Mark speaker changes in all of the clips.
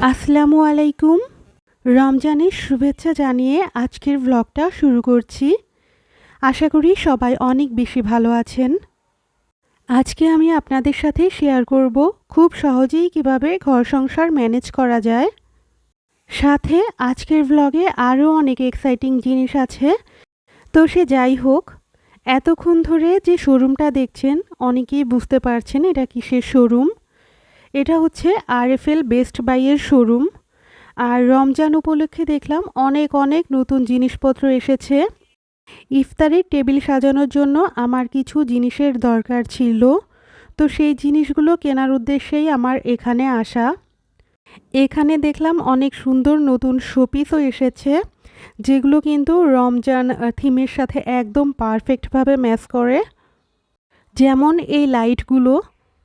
Speaker 1: আসসালামু আলাইকুম। রমজানের শুভেচ্ছা জানিয়ে আজকের ব্লগটা শুরু করছি। আশা করি সবাই অনেক বেশি ভালো আছেন। আজকে আমি আপনাদের সাথে শেয়ার করব খুব সহজেই কিভাবে ঘর সংসার ম্যানেজ করা যায়। সাথে আজকের ব্লগে আরও অনেক এক্সাইটিং জিনিস আছে। তো সে যাই হোক, এতক্ষণ ধরে যে শোরুমটা দেখছেন অনেকেই বুঝতে পারছেন এটা কিসের শোরুম। এটা হচ্ছে আরএফএল বেস্ট বাইয়ের শোরুম। আর রমজান উপলক্ষে দেখলাম অনেক অনেক নতুন জিনিসপত্র এসেছে। ইফতারের টেবিল সাজানোর জন্য আমার কিছু জিনিসের দরকার ছিল, তো সেই জিনিসগুলো কেনার উদ্দেশ্যেই আমার এখানে আসা। এখানে দেখলাম অনেক সুন্দর নতুন শোপিসও এসেছে, যেগুলো কিন্তু রমজান থিমের সাথে একদম পারফেক্টভাবে ম্যাচ করে। যেমন এই লাইটগুলো,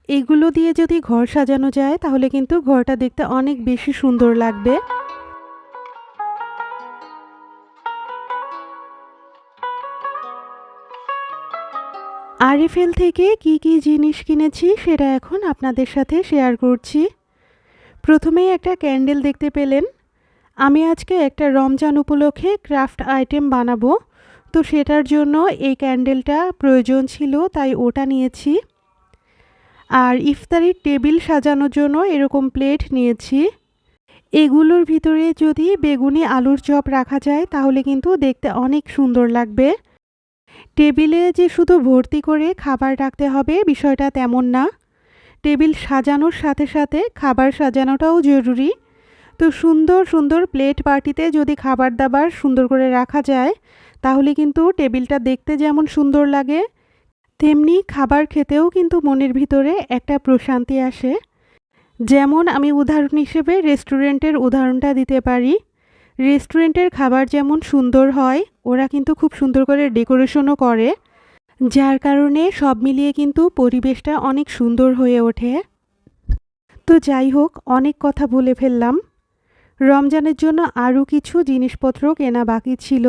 Speaker 1: এগুলো দিয়ে যদি ঘর সাজানো যায় তাহলে কিন্তু ঘরটা দেখতে অনেক বেশি সুন্দর লাগবে। আরএফএল থেকে কি কি জিনিস কিনেছি সেটা এখন আপনাদের সাথে শেয়ার করছি। প্রথমেই একটা ক্যান্ডেল দেখতে পেলেন। আমি আজকে একটা রমজান উপলক্ষে ক্রাফট আইটেম বানাবো, তো সেটার জন্য এই ক্যান্ডেলটা প্রয়োজন ছিল, তাই ওটা নিয়েছি। আর ইফতারির টেবিল সাজানোর জন্য এরকম প্লেট নিয়েছি। এগুলোর ভিতরে যদি বেগুনি আলুর চপ রাখা যায় তাহলে কিন্তু দেখতে অনেক সুন্দর লাগবে। টেবিলে যে শুধু ভর্তি করে খাবার রাখতে হবে বিষয়টা তেমন না, টেবিল সাজানোর সাথে সাথে খাবার সাজানোটাও জরুরি। তো সুন্দর সুন্দর প্লেট পার্টিতে যদি খাবার দাবার সুন্দর করে রাখা যায় তাহলে কিন্তু টেবিলটা দেখতে যেমন সুন্দর লাগে, তেমনি খাবার খেতেও কিন্তু মনের ভিতরে একটা প্রশান্তি আসে। যেমন আমি উদাহরণ হিসেবে রেস্টুরেন্টের উদাহরণটা দিতে পারি। রেস্টুরেন্টের খাবার যেমন সুন্দর হয়, ওরা কিন্তু খুব সুন্দর করে ডেকোরেশনও করে, যার কারণে সব মিলিয়ে কিন্তু পরিবেশটা অনেক সুন্দর হয়ে ওঠে। তো যাই হোক, অনেক কথা বলে ফেললাম। রমজানের জন্য আরও কিছু জিনিসপত্র কেনা বাকি ছিল,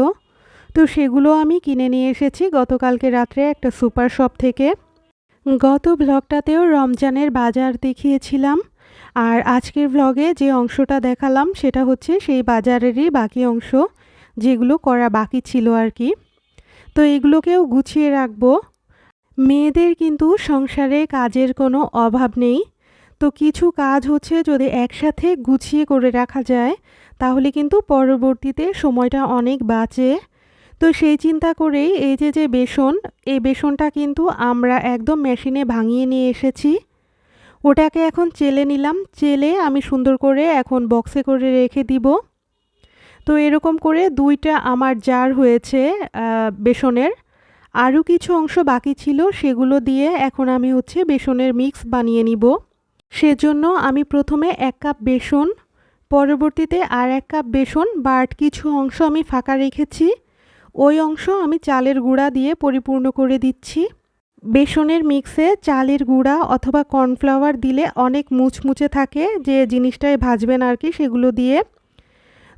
Speaker 1: তো সেগুলো আমি কিনে নিয়ে এসেছি গতকালকে রাত্রে একটা সুপার শপ থেকে। গত ব্লগটাতেও রমজানের বাজার দেখিয়েছিলাম, আর আজকের ব্লগে যে অংশটা দেখালাম সেটা হচ্ছে সেই বাজারেরই বাকি অংশ, যেগুলো করা বাকি ছিল আর কি। তো এগুলোকেও গুছিয়ে রাখবো। মেয়েদের কিন্তু সংসারে কাজের কোনো অভাব নেই, তো কিছু কাজ হচ্ছে যদি একসাথে গুছিয়ে করে রাখা যায় তাহলে কিন্তু পরবর্তীতে সময়টা অনেক বাঁচে। তো সেই চিন্তা করেই এই যে বেসন, এই বেসনটা কিন্তু আমরা একদম মেশিনে ভাঙিয়ে নিয়ে এসেছি। ওটাকে এখন চেলে নিলাম, চেলে আমি সুন্দর করে এখন বক্সে করে রেখে দিব। তো এরকম করে দুইটা আমার জার হয়েছে বেসনের। আরও কিছু অংশ বাকি ছিল, সেগুলো দিয়ে এখন আমি হচ্ছে বেসনের মিক্স বানিয়ে নিব। সেজন্য আমি প্রথমে 1 কাপ বেসন, পরবর্তীতে আর 1 কাপ বেসন বাট কিছু অংশ আমি ফাঁকা রেখেছি, ওই অংশ আমি চালের গুঁড়া দিয়ে পরিপূর্ণ করে দিচ্ছি। বেসনের মিক্সে চালের গুঁড়া অথবা কর্নফ্লাওয়ার দিলে অনেক মুচমুচে থাকে, যে জিনিসটায় ভাজবেন আর কি সেগুলো দিয়ে।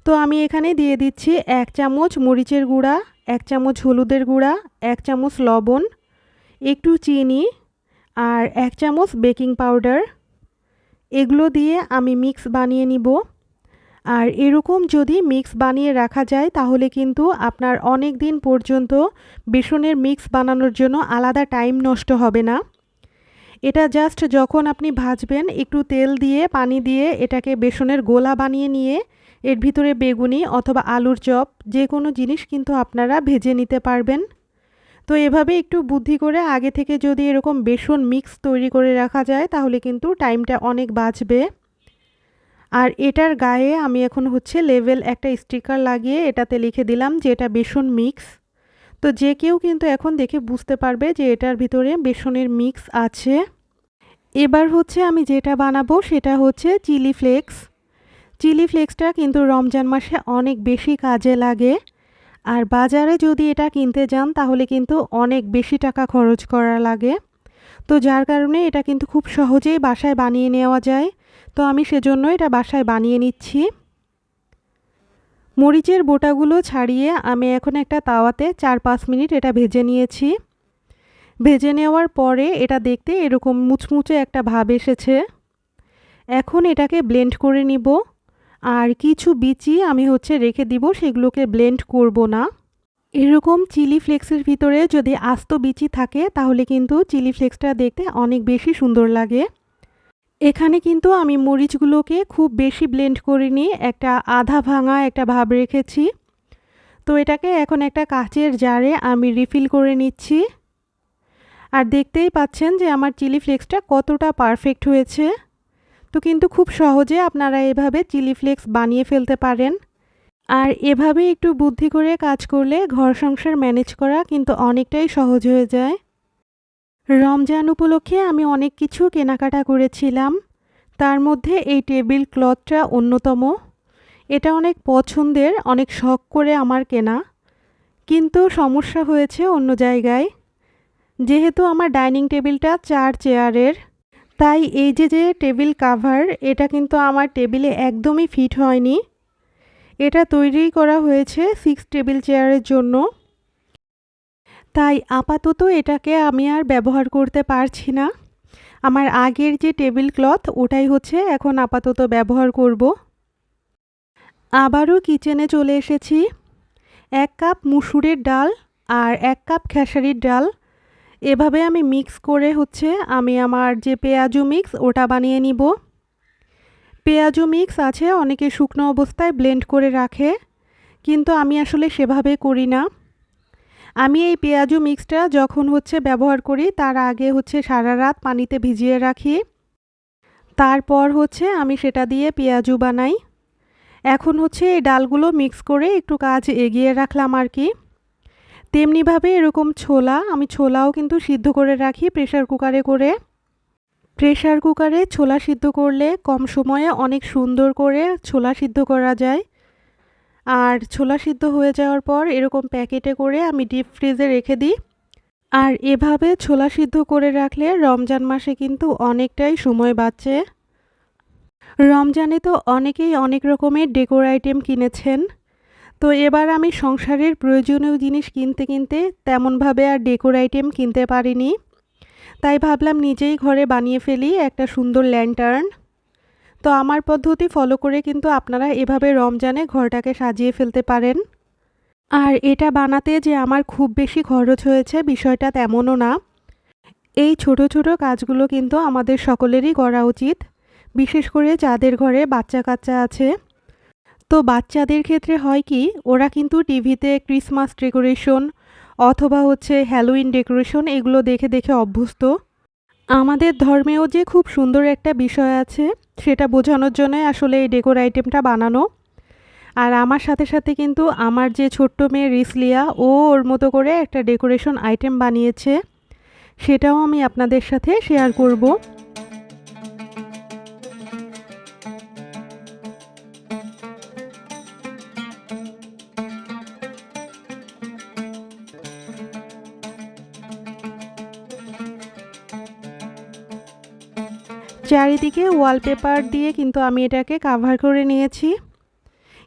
Speaker 1: তো আমি এখানে দিয়ে দিচ্ছি 1 চামচ মরিচের গুঁড়া, 1 চামচ হলুদের গুঁড়া, 1 চামচ লবণ, একটু চিনি আর 1 চামচ বেকিং পাউডার। এগুলো দিয়ে আমি মিক্স বানিয়ে নিব। আর এরকম যদি মিক্স বানিয়ে রাখা যায় তাহলে কিন্তু আপনার অনেক দিন পর্যন্ত বেসনের মিক্স বানানোর জন্য আলাদা টাইম নষ্ট হবে না। এটা জাস্ট যখন আপনি ভাজবেন একটু তেল দিয়ে পানি দিয়ে এটাকে বেসনের গোলা বানিয়ে নিয়ে এর ভিতরে বেগুনি অথবা আলুর চপ যে কোনো জিনিস কিন্তু আপনারা ভেজে নিতে পারবেন। তো এভাবে একটু বুদ্ধি করে আগে থেকে যদি এরকম বেসন মিক্স তৈরি করে রাখা যায় তাহলে কিন্তু টাইমটা অনেক বাঁচবে। আর এটার গায়ে আমি এখন হচ্ছে লেভেল একটা স্টিকার লাগিয়ে এটাতে লিখে দিলাম যে এটা বেসন মিক্স। তো যে কেউ কিন্তু এখন দেখে বুঝতে পারবে যে এটার ভিতরে বেসনের মিক্স আছে। এবার হচ্ছে আমি যেটা বানাবো সেটা হচ্ছে চিলি ফ্লেক্স। চিলি ফ্লেক্সটা কিন্তু রমজান মাসে অনেক বেশি কাজে লাগে, আর বাজারে যদি এটা কিনতে যান তাহলে কিন্তু অনেক বেশি টাকা খরচ করা লাগে। তো যার কারণে এটা কিন্তু খুব সহজেই বাসায় বানিয়ে নেওয়া যায়। তো আমি সেজন্য এটা বাসায় বানিয়ে নিচ্ছি। মরিচের বোটাগুলো ছাড়িয়ে আমি এখন একটা তাওয়াতে 4-5 মিনিট এটা ভেজে নিয়েছি। ভেজে নেওয়ার পরে এটা দেখতে এরকম মুচমুচে একটা ভাব এসেছে। এখন এটাকে ব্লেন্ড করে নিব। আর কিছু বিচি আমি হচ্ছে রেখে দিব, সেগুলোকে ব্লেন্ড করব না। এরকম চিলি ফ্লেক্সের ভিতরে যদি আস্ত বিচি থাকে তাহলে কিন্তু চিলি ফ্লেক্সটা দেখতে অনেক বেশি সুন্দর লাগে। এখানে কিন্তু আমি মরিচগুলোকে খুব বেশি ব্লেন্ড করিনি, একটা আধা ভাঙা একটা ভাব রেখেছি। তো এটাকে এখন একটা কাচের জারে আমি রিফিল করে নিচ্ছি। আর দেখতেই পাচ্ছেন যে আমার চিলি ফ্লেক্সটা কতটা পারফেক্ট হয়েছে। তো কিন্তু খুব সহজে আপনারা এভাবে চিলি ফ্লেক্স বানিয়ে ফেলতে পারেন। আর এভাবে একটু বুদ্ধি করে কাজ করলে ঘর সংসার ম্যানেজ করা কিন্তু অনেকটাই সহজ হয়ে যায়। রমজান উপলক্ষে আমি অনেক কিছু কেনাকাটা করেছিলাম, তার মধ্যে এই টেবিল ক্লথটা অন্যতম। এটা অনেক পছন্দের, অনেক শখ করে আমার কেনা, কিন্তু সমস্যা হয়েছে অন্য জায়গায়। যেহেতু আমার ডাইনিং টেবিলটা 4 চেয়ারের, তাই এই যে টেবিল কাভার, এটা কিন্তু আমার টেবিলে একদমই ফিট হয়নি। এটা তৈরি করা হয়েছে 6 টেবিল চেয়ারের জন্য। তাই আপাতত এটাকে আমি আর ব্যবহার করতে পারছি না। আমার আগের যে টেবিল ক্লথ ওটাই হচ্ছে এখন আপাতত ব্যবহার করব। আবারও কিচেনে চলে এসেছি। 1 কাপ মুসুরের ডাল আর 1 কাপ খেসারির ডাল এভাবে আমি মিক্স করে হচ্ছে আমি আমার যে পেঁয়াজু মিক্স ওটা বানিয়ে নিব। পেঁয়াজু মিক্স আছে অনেকে শুকনো অবস্থায় ব্লেন্ড করে রাখে, কিন্তু আমি আসলে সেভাবে করি না। আমি এই পেঁয়াজু মিক্সটা যখন হচ্ছে ব্যবহার করি তার আগে হচ্ছে সারা রাত পানিতে ভিজিয়ে রাখি, তারপর হচ্ছে আমি সেটা দিয়ে পেঁয়াজু বানাই। এখন হচ্ছে এই ডালগুলো মিক্স করে একটু কাজ এগিয়ে রাখলাম আর কি। তেমনিভাবে এরকম ছোলা, আমি ছোলাও কিন্তু সিদ্ধ করে রাখি প্রেসার কুকারে করে। প্রেসার কুকারে ছোলা সিদ্ধ করলে কম সময়ে অনেক সুন্দর করে ছোলা সিদ্ধ করা যায়। আর ছোলা সিদ্ধ হয়ে যাওয়ার পর এরকম প্যাকেটে করে আমি ডিপ ফ্রিজে রেখে দিই। আর এভাবে ছোলা সিদ্ধ করে রাখলে রমজান মাসে কিন্তু অনেকটাই সময় বাঁচে। রমজানে তো অনেকেই অনেক রকমের ডেকোর আইটেম কিনেছেন। তো এবার আমি সংসারের প্রয়োজনীয় জিনিস কিনতে কিনতে তেমনভাবে আর ডেকোর আইটেম কিনতে পারিনি। তাই ভাবলাম নিজেই ঘরে বানিয়ে ফেলি একটা সুন্দর ল্যান্টার্ন। তো আমার পদ্ধতি ফলো করে কিন্তু আপনারা এভাবে রমজানে ঘরটাকে সাজিয়ে ফেলতে পারেন। আর এটা বানাতে যে আমার খুব বেশি খরচ হয়েছে বিষয়টা তেমনও না। এই ছোট ছোট কাজগুলো কিন্তু আমাদের সকলেরই করা উচিত, বিশেষ করে যাদের ঘরে বাচ্চা কাচ্চা আছে। তো বাচ্চাদের ক্ষেত্রে হয় কি, ওরা কিন্তু টিভিতে ক্রিসমাস ডেকোরেশন অথবা হচ্ছে হ্যালোউইন ডেকোরেশন এগুলো দেখে দেখে অভ্যস্ত। আমাদের ধর্মেও যে খুব সুন্দর একটা বিষয় আছে সেটা বোঝানোর জন্যই আসলে এই ডেকোর আইটেমটা বানানো। আর আমার সাথে সাথে কিন্তু আমার যে ছোট্ট মেয়ে রিসলিয়া, ও ওর মতো করে একটা ডেকোরেশন আইটেম বানিয়েছে, সেটাও আমি আপনাদের সাথে শেয়ার করব। চারিদিকে ওয়ালপেপার দিয়ে কিন্তু আমি এটাকে কাভার করে নিয়েছি।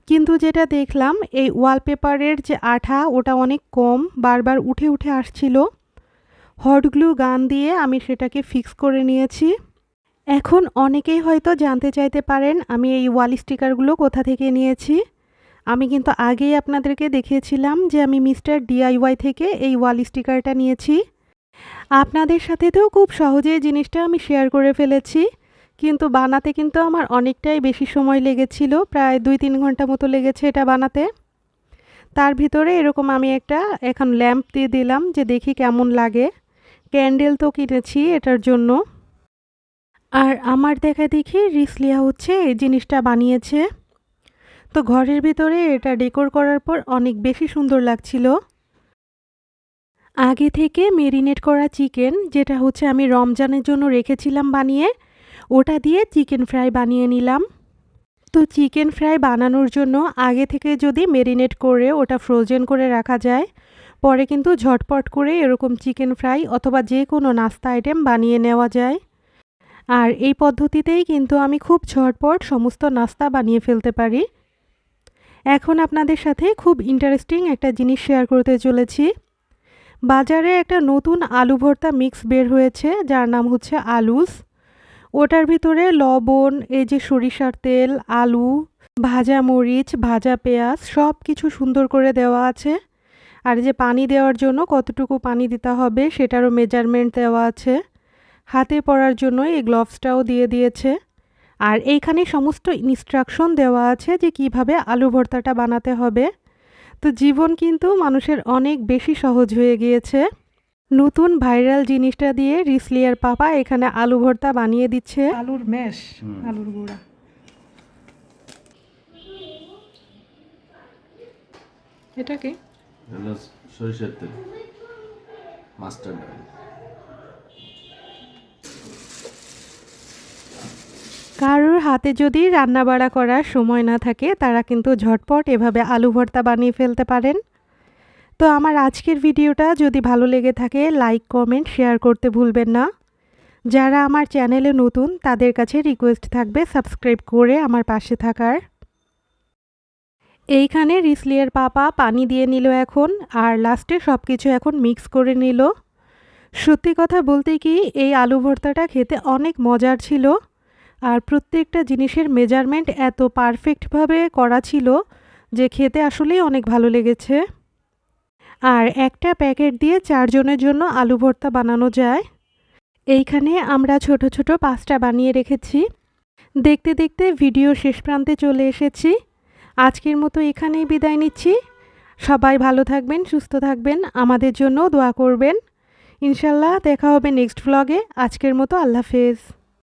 Speaker 1: কিন্তু যেটা দেখলাম এই ওয়ালপেপারের যে আঠা ওটা অনেক কম, বারবার উঠে উঠে আসছিল। হট গ্লু গান দিয়ে আমি সেটাকে ফিক্স করে নিয়েছি। এখন অনেকেই হয়তো জানতে চাইতে পারেন আমি এই ওয়াল স্টিকারগুলো কোথা থেকে নিয়েছি। আমি কিন্তু আগেই আপনাদেরকে দেখিয়েছিলাম যে আমি মিস্টার ডিআইওয়াই থেকে এই ওয়াল স্টিকারটা নিয়েছি। আপনাদের সাথে তো খুব সহজেই জিনিসটা আমি শেয়ার করে ফেলেছি, কিন্তু বানাতে কিন্তু আমার অনেকটাই বেশি সময় লেগেছিল, প্রায় 2-3 ঘন্টা মতো লেগেছে এটা বানাতে। তার ভিতরে এরকম আমি একটা এখন ল্যাম্প দিয়ে দিলাম যে দেখি কেমন লাগে। ক্যান্ডেল তো কিনেছি এটার জন্য। আর আমার দেখা দেখি রিসলিয়া হচ্ছে এই জিনিসটা বানিয়েছে। তো ঘরের ভিতরে এটা ডেকোর করার পর অনেক বেশি সুন্দর লাগছিল। আগে থেকে মেরিনেট করা চিকেন, যেটা হচ্ছে আমি রমজানের জন্য রেখেছিলাম বানিয়ে, ওটা দিয়ে চিকেন ফ্রাই বানিয়ে নিলাম। তো চিকেন ফ্রাই বানানোর জন্য আগে থেকে যদি মেরিনেট করে ওটা ফ্রোজেন করে রাখা যায়, পরে কিন্তু ঝটপট করে এরকম চিকেন ফ্রাই অথবা যে কোনো নাস্তা আইটেম বানিয়ে নেওয়া যায়। আর এই পদ্ধতিতেই কিন্তু আমি খুব ঝটপট সমস্ত নাস্তা বানিয়ে ফেলতে পারি। এখন আপনাদের সাথে খুব ইন্টারেস্টিং একটা জিনিস শেয়ার করতে চলেছি। বাজারে একটা নতুন আলু ভর্তা মিক্স বের হয়েছে যার নাম হচ্ছে আলুস। ওটার ভিতরে লবণ, এই যে সরিষার তেল, আলু, ভাজা মরিচ, ভাজা পেঁয়াজ সব কিছু সুন্দর করে দেওয়া আছে। আর যে পানি দেওয়ার জন্য কতটুকু পানি দিতে হবে সেটারও মেজারমেন্ট দেওয়া আছে। হাতে পরার জন্য এই গ্লোভসটাও দিয়ে দিয়েছে। আর এইখানে সমস্ত ইনস্ট্রাকশন দেওয়া আছে যে কিভাবে আলু ভর্তাটা বানাতে হবে। তো জীবন কিন্তু মানুষের অনেক বেশি সহজ হয়ে গিয়েছে। নতুন ভাইরাল জিনিসটা দিয়ে রিসলিয়ার পাপা এখানে আলু ভর্তা বানিয়ে দিচ্ছে।
Speaker 2: আলুর ম্যাশ, আলুর গুঁড়া। এটা কি?
Speaker 3: এটা সরিষার তেল, মাস্টার্ড অয়েল।
Speaker 1: কারোর হাতে যদি রান্নাবাড়া করার সময় না থাকে তারা কিন্তু ঝটপট এভাবে আলু ভর্তা বানিয়ে ফেলতে পারেন। তো আমার আজকের ভিডিওটা যদি ভালো লেগে থাকে লাইক, কমেন্ট, শেয়ার করতে ভুলবেন না। যারা আমার চ্যানেলে নতুন তাদের কাছে রিকোয়েস্ট থাকবে সাবস্ক্রাইব করে আমার পাশে থাকার। এইখানে রিসলিয়ার পাপা পানি দিয়ে নিল এখন, আর লাস্টে সব কিছু এখন মিক্স করে নিল। সত্যি কথা বলতে কি এই আলু ভর্তাটা খেতে অনেক মজার ছিল। আর প্রত্যেকটা জিনিসের মেজারমেন্ট এত পারফেক্টভাবে করা ছিল যে খেতে আসলেই অনেক ভালো লেগেছে। আর একটা প্যাকেট দিয়ে 4 জনের জন্য আলু ভর্তা বানানো যায়। এইখানে আমরা ছোট ছোট 5টা বানিয়ে রেখেছি। দেখতে দেখতে ভিডিও শেষ প্রান্তে চলে এসেছি। আজকের মতো এখানেই বিদায় নিচ্ছি। সবাই ভালো থাকবেন, সুস্থ থাকবেন, আমাদের জন্য দোয়া করবেন। ইনশাল্লাহ দেখা হবে নেক্সট ভ্লগে। আজকের মতো আল্লাহ হাফেজ।